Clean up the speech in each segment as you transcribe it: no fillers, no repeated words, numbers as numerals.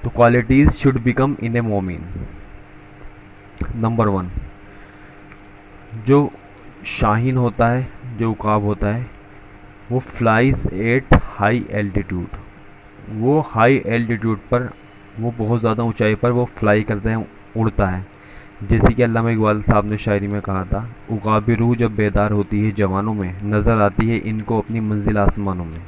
तो qualities should become in ए मोमिन। Number 1, जो शाहीन होता है, जो उकाब होता है, वो फ्लाइज एट हाई एल्टीट्यूड। वो हाई एल्टीट्यूड पर, वो बहुत ज़्यादा ऊंचाई पर वो फ्लाई करता है, उड़ता है। जैसे कि अल्लामा इकबाल साहब ने शायरी में कहा था, उकाबी रूह जब बेदार होती है जवानों में, नज़र आती है इनको अपनी मंजिल आसमानों में।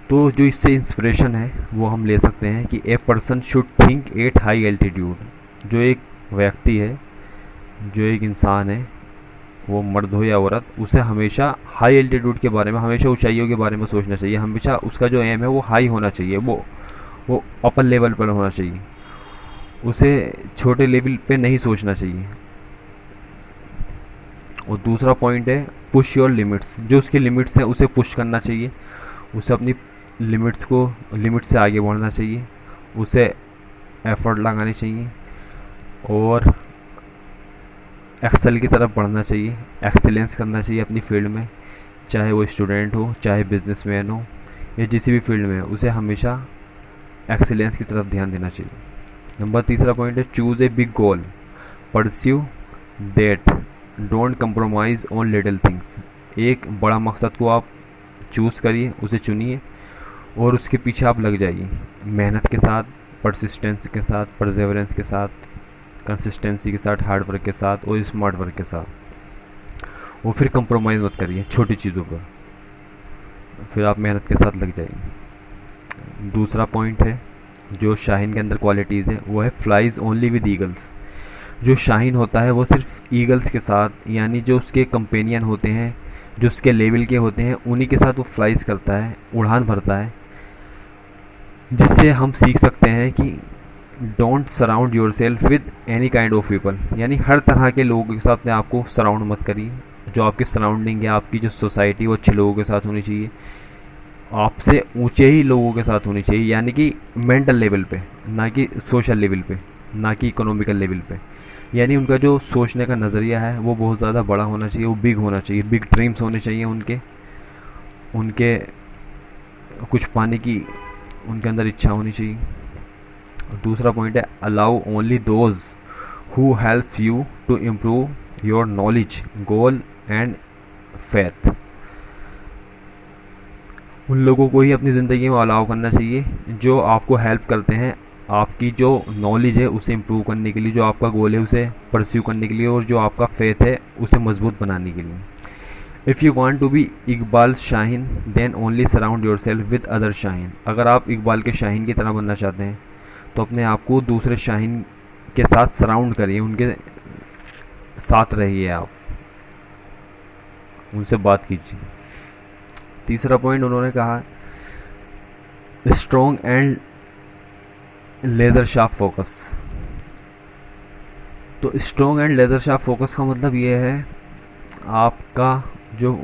तो जो इससे इंस्पिरेशन है वो हम ले सकते हैं कि a person should think at high altitude. जो एक व्यक्ति है, जो एक इंसान है, वो मर्द हो या औरत, उसे हमेशा हाई एल्टीट्यूड के बारे में, हमेशा ऊंचाइयों के बारे में सोचना चाहिए। हमेशा उसका जो एम है वो हाई होना चाहिए, वो अपर लेवल पर होना चाहिए। उसे छोटे लेवल पे नहीं सोचना चाहिए। और दूसरा पॉइंट है पुश योर लिमिट्स। जो उसकी लिमिट्स हैं उसे पुश करना चाहिए। उसे अपनी लिमिट से आगे बढ़ना चाहिए। उसे एफर्ट लगानी चाहिए और एक्सेल की तरफ बढ़ना चाहिए, एक्सीलेंस करना चाहिए अपनी फील्ड में। चाहे वो स्टूडेंट हो, चाहे बिजनेसमैन हो, या जिसी भी फील्ड में हो, उसे हमेशा एक्सीलेंस की तरफ ध्यान देना चाहिए। नंबर 3 पॉइंट है choose a big goal, pursue that, don't compromise on little things. एक बड़ा मकसद को आप चूज़ करिए, उसे चुनिए और उसके पीछे आप लग जाइए, मेहनत के साथ, परसिस्टेंस के साथ, परसेवरेंस के साथ, कंसिस्टेंसी के साथ, हार्ड वर्क के साथ और स्मार्ट वर्क के साथ। वो फिर कंप्रोमाइज़ मत करिए छोटी चीज़ों पर, फिर आप मेहनत के साथ लग जाइए। दूसरा पॉइंट है जो शाहीन के अंदर क्वालिटीज़ है, वो है फ्लाइज ओनली विद ईगल्स। जो शाहीन होता है वो सिर्फ ईगल्स के साथ, यानी जो उसके कंपेनियन होते हैं, जो उसके लेवल के होते हैं, उन्हीं के साथ वो फ्लाइज करता है, उड़ान भरता है। जिससे हम सीख सकते हैं कि don't surround yourself with any kind of people, यानी हर तरह के लोगों के साथ अपने आप को सराउंड मत करिए। जो आपकी सराउंडिंग है, आपकी जो सोसाइटी, वो अच्छे लोगों के साथ होनी चाहिए, आपसे ऊंचे ही लोगों के साथ होनी चाहिए, यानी कि मेंटल लेवल पे, ना कि सोशल लेवल पे, ना कि इकोनॉमिकल लेवल पे। यानी उनका जो सोचने का नज़रिया है वो बहुत ज़्यादा बड़ा होना चाहिए, वो बिग होना चाहिए, बिग ड्रीम्स होने चाहिए उनके कुछ पाने की उनके अंदर इच्छा होनी चाहिए। दूसरा पॉइंट है allow only those who help you to improve your knowledge, goal and faith. उन लोगों को ही अपनी ज़िंदगी में अलाउ करना चाहिए जो आपको हेल्प करते हैं, आपकी जो नॉलेज है उसे इम्प्रूव करने के लिए, जो आपका गोल है उसे परस्यू करने के लिए, और जो आपका फेथ है उसे मजबूत बनाने के लिए। If you want to be Iqbal Shaheen then only surround yourself with other Shaheen. अगर आप इकबाल के शाहीन की तरह बनना चाहते हैं तो अपने आप को दूसरे शाहीन के साथ सराउंड करिए, उनके साथ रहिए, आप उनसे बात कीजिए। तीसरा पॉइंट उन्होंने कहा strong and laser sharp focus. तो strong and laser sharp focus का मतलब ये है आपका जो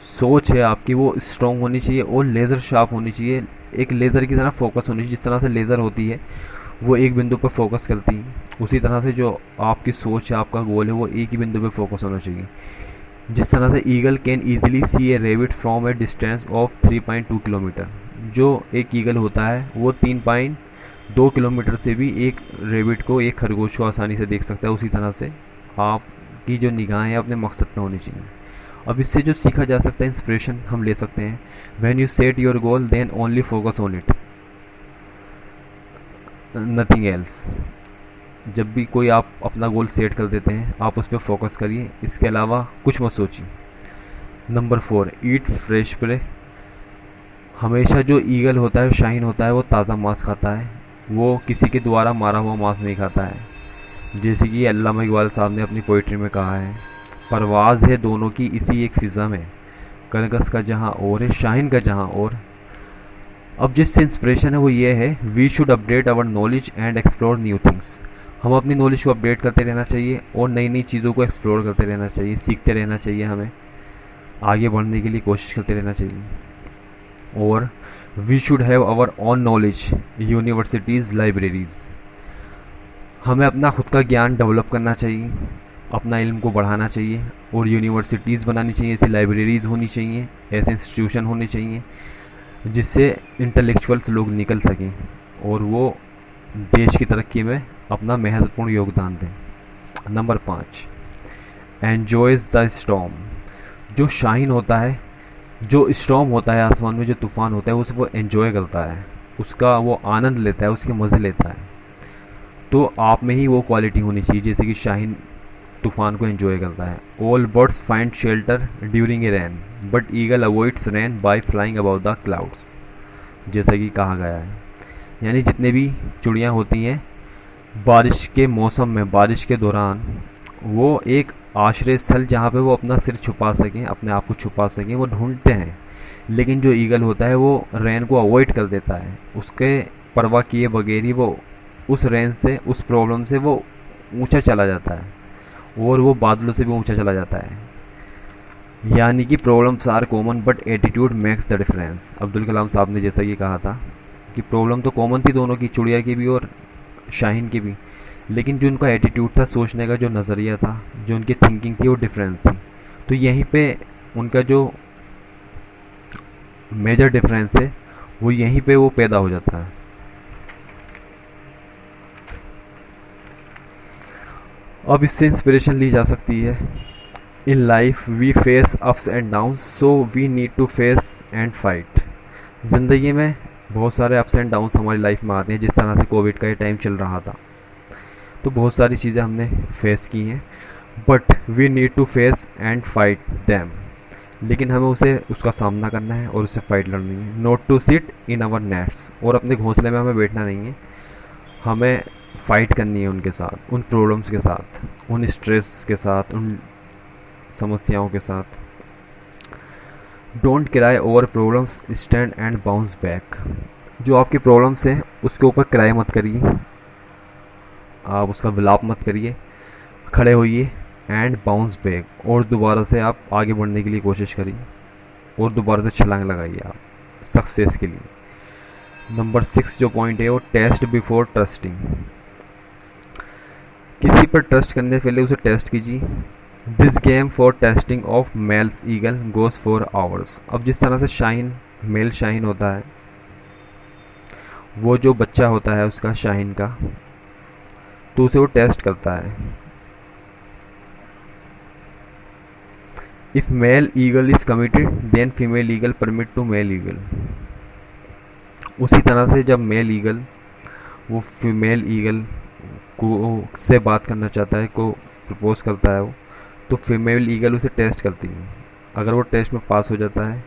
सोच है आपकी वो स्ट्रॉन्ग होनी चाहिए और लेज़र शार्प होनी चाहिए। एक लेज़र की तरह फोकस होनी चाहिए। जिस तरह से लेज़र होती है वो एक बिंदु पर फोकस करती है, उसी तरह से जो आपकी सोच है, आपका गोल है, वो एक ही बिंदु पर फोकस होना चाहिए। जिस तरह से eagle can easily see a rabbit from a distance of 3.2 kilometre. जो एक ईगल होता है वो 3.2 किलोमीटर से भी एक रेबिट को, एक खरगोश को आसानी से देख सकता है। उसी तरह से आपकी जो निगाहें अपने मकसद पर होनी चाहिए। अब इससे जो सीखा जा सकता है, इंस्पिरेशन हम ले सकते हैं, when you set your goal then only focus on it, nothing else. जब भी कोई आप अपना गोल सेट कर देते हैं, आप उस पर फोकस करिए, इसके अलावा कुछ मत सोचिए। Number 4, eat fresh prey. हमेशा जो ईगल होता है, शाहीन होता है, वो ताज़ा मांस खाता है, वो किसी के द्वारा मारा हुआ मांस नहीं खाता है। जैसे कि अल्लामा इकबाल साहब ने अपनी पोइट्री में कहा है, परवाज़ है दोनों की इसी एक फ़िज़ा में, करगस का जहाँ और है, शाहीन का जहाँ और। अब जिससे इंस्पिरेशन है वो ये है, we should update our knowledge and explore new things. हम अपनी नॉलेज को अपडेट करते रहना चाहिए और नई नई चीज़ों को एक्सप्लोर करते रहना चाहिए, सीखते रहना चाहिए, हमें आगे बढ़ने के लिए कोशिश करते रहना चाहिए। और we should have our own knowledge, universities, libraries. हमें अपना खुद का ज्ञान डेवलप करना चाहिए, अपना इल्म को बढ़ाना चाहिए, और यूनिवर्सिटीज़ बनानी चाहिए, ऐसी लाइब्रेरीज़ होनी चाहिए, ऐसे इंस्टीट्यूशन होने चाहिए जिससे इंटेलेक्चुअल्स लोग निकल सकें, और वो देश की तरक्की में अपना महत्वपूर्ण योगदान दें। Number 5, enjoys the storm. जो शाहीन होता है, जो स्टॉर्म होता है आसमान में, जो तूफ़ान होता है, उसे वो एन्जॉय करता है, उसका वो आनंद लेता है, उसके मज़े लेता है। तो आप में ही वो क्वालिटी होनी चाहिए जैसे कि शाहीन तूफ़ान को एंजॉय करता है। All birds find shelter during a rain but eagle avoids rain by flying about the clouds, जैसा कि कहा गया है। यानी जितने भी चिड़ियाँ होती हैं बारिश के मौसम में, बारिश के दौरान, वो एक आश्रय स्थल जहाँ पे वो अपना सिर छुपा सकें, अपने आप को छुपा सकें, वो ढूंढते हैं। लेकिन जो ईगल होता है वो रैन को अवॉइड कर देता है, उसके परवाह किए बगैर ही वो उस रैन से, उस प्रॉब्लम से वो ऊंचा चला जाता है, और वो बादलों से भी ऊंचा चला जाता है। यानी कि problems are common but attitude makes the difference. Abdul Kalam साहब ने जैसा कि कहा था कि प्रॉब्लम तो कॉमन थी दोनों की, चिड़िया की भी और शाहीन की भी, लेकिन जो उनका एटीट्यूड था, सोचने का जो नज़रिया था, जो उनकी थिंकिंग थी, वो डिफरेंस थी। तो यहीं पे उनका जो मेजर डिफरेंस है वो यहीं पे वो पैदा हो जाता है। अब इससे इंस्पिरेशन ली जा सकती है। In life we face ups and down so we need to face and fight. ज़िंदगी में बहुत सारे अप्स एंड डाउन्स हमारी लाइफ में आते हैं। जिस तरह से कोविड का ये टाइम चल रहा था तो बहुत सारी चीज़ें हमने फेस की हैं, but we need to face and fight them. लेकिन हमें उसका सामना करना है और उससे फाइट लड़नी है। Not to sit in our nets, और अपने घोंसले में हमें बैठना नहीं है, हमें फाइट करनी है उनके साथ, उन प्रॉब्लम्स के साथ, उन स्ट्रेस के साथ, उन समस्याओं के साथ। Don't cry over problems, stand and bounce back. जो आपकी प्रॉब्लम्स हैं उसके ऊपर क्राई मत करिए, आप उसका विलाप मत करिए, खड़े होइए एंड बाउंस बैक, और दोबारा से आप आगे बढ़ने के लिए कोशिश करिए और दोबारा से छलांग लगाइए आप सक्सेस के लिए। नंबर 6 जो पॉइंट है वो टेस्ट बिफोर ट्रस्टिंग। किसी पर ट्रस्ट करने से पहले उसे टेस्ट कीजिए। This game for testing of males eagle goes for hours. अब जिस तरह से शाहीन, मेल शाहीन होता है, वो जो बच्चा होता है उसका, शाहीन का, तो उसे वो टेस्ट करता है। If male eagle is committed then female eagle permit to male eagle. उसी तरह से जब मेल ईगल वो फीमेल ईगल को से बात करना चाहता है, को प्रपोज करता है वो, तो फीमेल ईगल उसे टेस्ट करती है। अगर वो टेस्ट में पास हो जाता है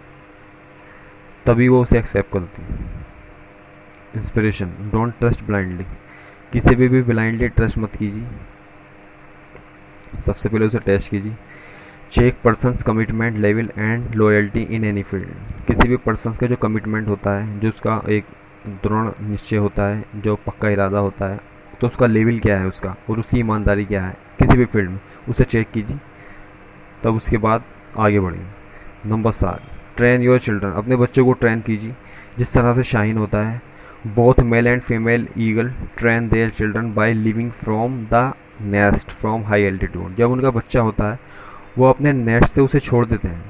तभी वो उसे एक्सेप्ट करती है। Inspiration, don't trust blindly. किसी भी ब्लाइंडली ट्रस्ट मत कीजिए, सबसे पहले उसे टेस्ट कीजिए। Check persons commitment level and loyalty in any field. किसी भी पर्सन्स का जो कमिटमेंट होता है, जो उसका एक दृढ़ निश्चय होता है, जो पक्का इरादा होता है, तो उसका लेवल क्या है उसका, और उसकी ईमानदारी क्या है किसी भी फील्ड में, उसे चेक कीजिए, तब उसके बाद आगे बढ़िए। Number 7, train your children. अपने बच्चों को ट्रेन कीजिए जिस तरह से शाहीन होता है। Both male and female eagle train their children by living from the nest from high altitude. जब उनका बच्चा होता है वो अपने नेस्ट से उसे छोड़ देते हैं।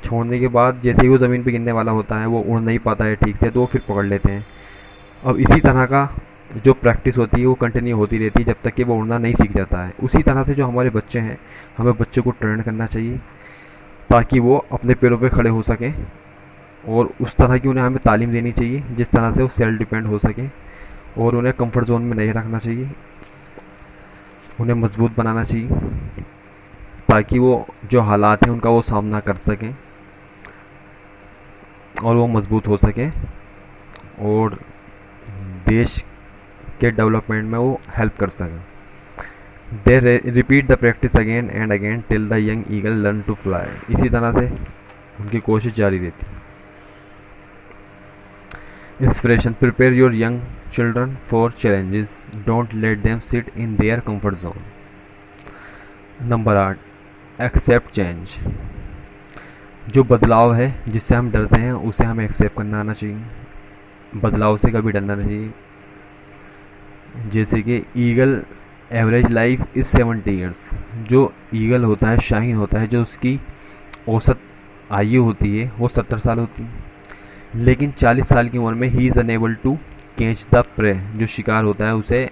छोड़ने के बाद जैसे ही वो ज़मीन पे गिरने वाला होता है, वो उड़ नहीं पाता है ठीक से, तो वो फिर पकड़ लेते हैं। अब इसी तरह का जो प्रैक्टिस होती है वो कंटिन्यू होती रहती है जब तक कि वो उड़ना नहीं सीख जाता है। उसी तरह से जो हमारे बच्चे हैं, हमें बच्चों को ट्रेन करना चाहिए ताकि वो अपने पैरों पे खड़े हो सकें, और उस तरह की उन्हें हमें तालीम देनी चाहिए जिस तरह से वो सेल्फ डिपेंड हो सके, और उन्हें कंफर्ट जोन में नहीं रखना चाहिए, उन्हें मजबूत बनाना चाहिए ताकि वो जो हालात हैं उनका वो सामना कर सकें और वो मजबूत हो सके और देश के डेवलपमेंट में वो हेल्प कर सकें। They repeat the practice again and again till the young eagle learn to fly. इसी तरह से उनकी कोशिश जारी रहती है। Inspiration, prepare your young children for challenges, don't let them sit in their comfort zone. Number 8, accept change. जो बदलाव है जिससे हम डरते हैं उसे हमें एक्सेप्ट करना आना चाहिए। बदलाव से कभी डरना नहीं चाहिए। जैसे कि eagle average life is 70 years. जो ईगल होता है, शाहीन होता है, जो उसकी औसत आयु होती है वो 70 साल होती है, लेकिन 40 साल की उम्र में ही is unable to catch the prey, जो शिकार होता है उसे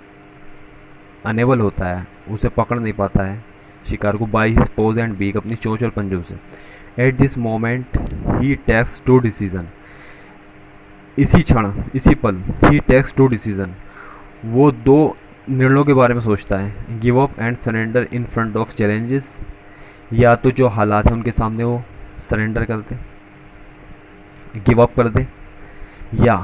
अनेबल होता है, उसे पकड़ नहीं पाता है शिकार को, by his paws and beak, अपनी चोंच और पंजों से। At this moment he takes to decision, इसी क्षण इसी पल ही टेक्स टू डिसीजन, वो दो निर्णयों के बारे में सोचता है। Give up and surrender in front of challenges, या तो जो हालात हैं उनके सामने वो सरेंडर कर दे, गिव अप कर दे, या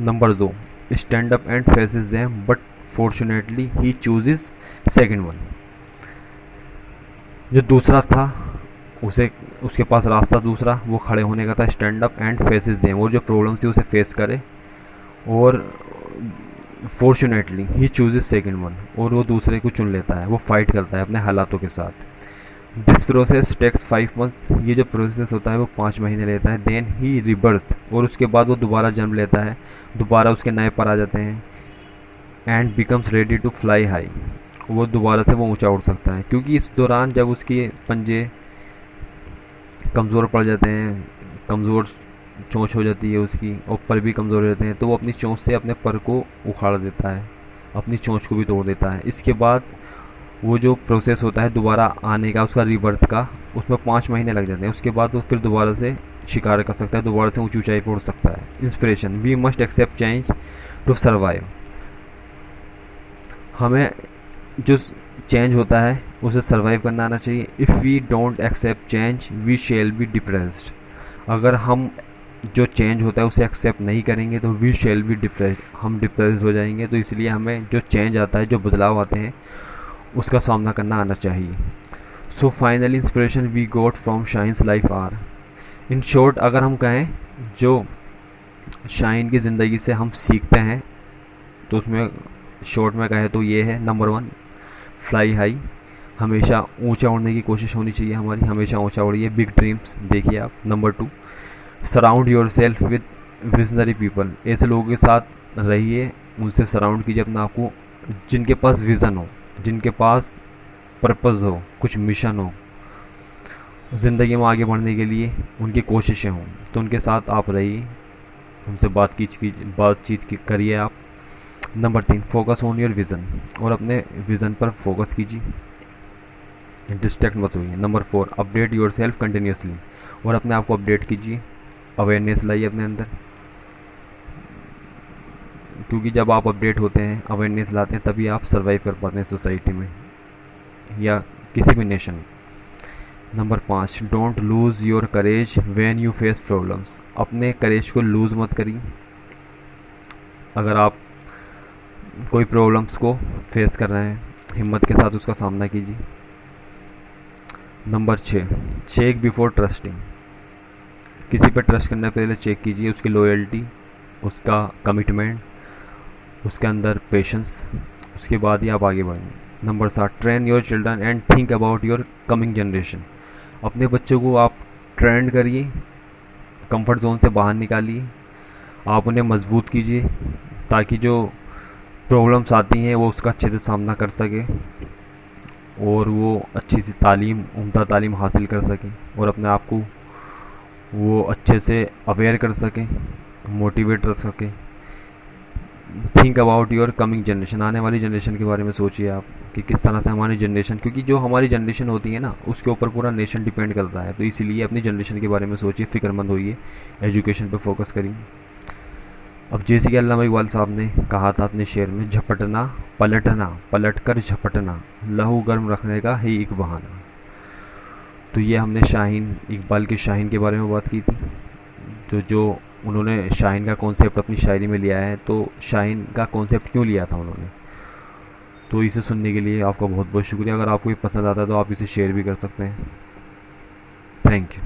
number 2 stand up and faces them, but fortunately he chooses second one. जो दूसरा था उसे, उसके पास रास्ता दूसरा वो खड़े होने का था, stand up and faces them, और जो प्रॉब्लम थी उसे फेस करे, और फॉर्चुनेटली ही चूजेस सेकंड वन, और वो दूसरे को चुन लेता है, वो फाइट करता है अपने हालातों के साथ। दिस प्रोसेस टेक्स 5 months, ये जो प्रोसेस होता है वो 5 महीने लेता है। देन ही रिबर्थ, और उसके बाद वो दोबारा जन्म लेता है, दोबारा उसके नए पर आ जाते हैं। And becomes ready to fly high, वो दोबारा से वो ऊंचा उड़ सकता है, क्योंकि इस दौरान जब उसके पंजे कमज़ोर पड़ जाते हैं, कमज़ोर चोंच हो जाती है उसकी, और पर भी कमज़ोर हो जाते हैं, तो वो अपनी चोंच से अपने पर को उखाड़ देता है, अपनी चोंच को भी तोड़ देता है। इसके बाद वो जो प्रोसेस होता है दोबारा आने का, उसका रीबर्थ का, उसमें 5 महीने लग जाते हैं। उसके बाद वो फिर दोबारा से शिकार कर सकता है, दोबारा से ऊंची ऊंचाई पर उड़ सकता है। Inspiration, we must accept change to survive, हमें जो चेंज होता है उसे सर्वाइव करना आना चाहिए। If we don't accept change we shall be depressed, अगर हम जो चेंज होता है उसे एक्सेप्ट नहीं करेंगे तो वी शेल बी डिप्रेस्ड, हम डिप्रेस्ड हो जाएंगे। तो इसलिए हमें जो चेंज आता है, जो बदलाव आते हैं, उसका सामना करना आना चाहिए। So final inspiration we got from Shaheen's life are, in short अगर हम कहें जो शाइन की ज़िंदगी से हम सीखते हैं तो उसमें शॉर्ट में कहें तो ये है, नंबर 1 फ्लाई हाई, हमेशा ऊंचा उड़ने की कोशिश होनी चाहिए हमारी, हमेशा ऊंचा उड़िए, बिग ड्रीम्स देखिए आप। Number 2 surround yourself with visionary people, ऐसे लोगों के साथ रहिए, उनसे सराउंड कीजिए अपने आप को जिनके पास विज़न हो, जिनके पास पर्पज़ हो, कुछ मिशन हो, ज़िंदगी में आगे बढ़ने के लिए उनकी कोशिशें हों, तो उनके साथ आप रहिए, उनसे बातचीत करिए आप। Number 3 focus on your vision, और अपने विज़न पर फोकस कीजिए, डिस्ट्रैक्ट मत होइए। Number 4 update your self continuously, और अपने आप को अपडेट कीजिए, अवेयरनेस लाइए अपने अंदर, क्योंकि जब आप अपडेट होते हैं, अवेयरनेस लाते हैं, तभी आप सर्वाइव कर पाते हैं सोसाइटी में या किसी भी नेशन में। Number 5 don't lose your courage when you face problems, अपने करेज को लूज़ मत करिए अगर आप कोई प्रॉब्लम्स को फेस कर रहे हैं, हिम्मत के साथ उसका सामना कीजिए। नंबर 6 चेक बिफोर ट्रस्टिंग, किसी पर ट्रस्ट करने पहले चेक कीजिए उसकी लॉयल्टी, उसका कमिटमेंट, उसके अंदर पेशेंस, उसके बाद ही आप आगे बढ़ेंगे। Number 7 train your children and think about your coming generation, अपने बच्चों को आप ट्रेंड करिए, कंफर्ट जोन से बाहर निकालिए, आप उन्हें मजबूत कीजिए ताकि जो प्रॉब्लम्स आती हैं वो उसका अच्छे से सामना कर सके, और वो अच्छी सी तालीम, उम्दा तालीम हासिल कर सके, और अपने आप को वो अच्छे से अवेयर कर सके, मोटिवेट कर सके। Think about your coming generation, आने वाली जनरेशन के बारे में सोचिए आप कि किस तरह से हमारी जनरेशन, क्योंकि जो हमारी जनरेशन होती है ना उसके ऊपर पूरा नेशन डिपेंड करता है, तो इसीलिए अपनी जनरेशन के बारे में सोचिए, फ़िक्रमंद होइए, एजुकेशन पे फोकस करिए। अब जैसे कि अल्लामा इकबाल साहब ने कहा था अपने शेर में, झपटना पलटना पलट कर झपटना, लहू गर्म रखने का ही एक बहाना। तो ये हमने शाहीन, इकबाल के शाहीन के बारे में बात की थी, तो जो उन्होंने शाहीन का कॉन्सेप्ट अपनी शायरी में लिया है, तो शाहीन का कॉन्सेप्ट क्यों लिया था उन्होंने, तो इसे सुनने के लिए आपका बहुत बहुत शुक्रिया। अगर आपको ये पसंद आता है तो आप इसे शेयर भी कर सकते हैं। Thank you.